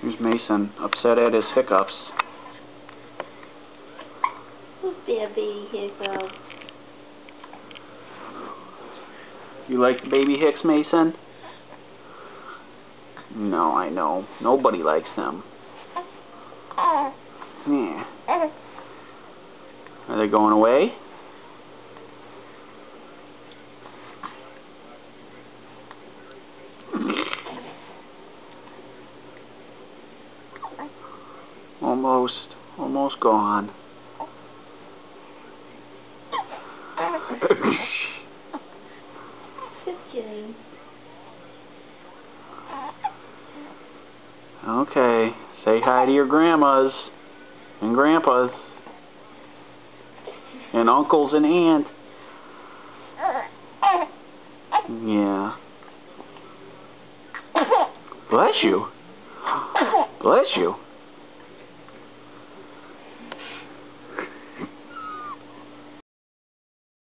Here's Mason, upset at his hiccups. Who's Baby Hiccups? You like the Baby Hicks, Mason? No, I know. Nobody likes them. Yeah. Are they going away? Almost gone. Just kidding. Okay, say hi to your grandmas and grandpas and uncles and aunts. Yeah. Bless you. Bless you.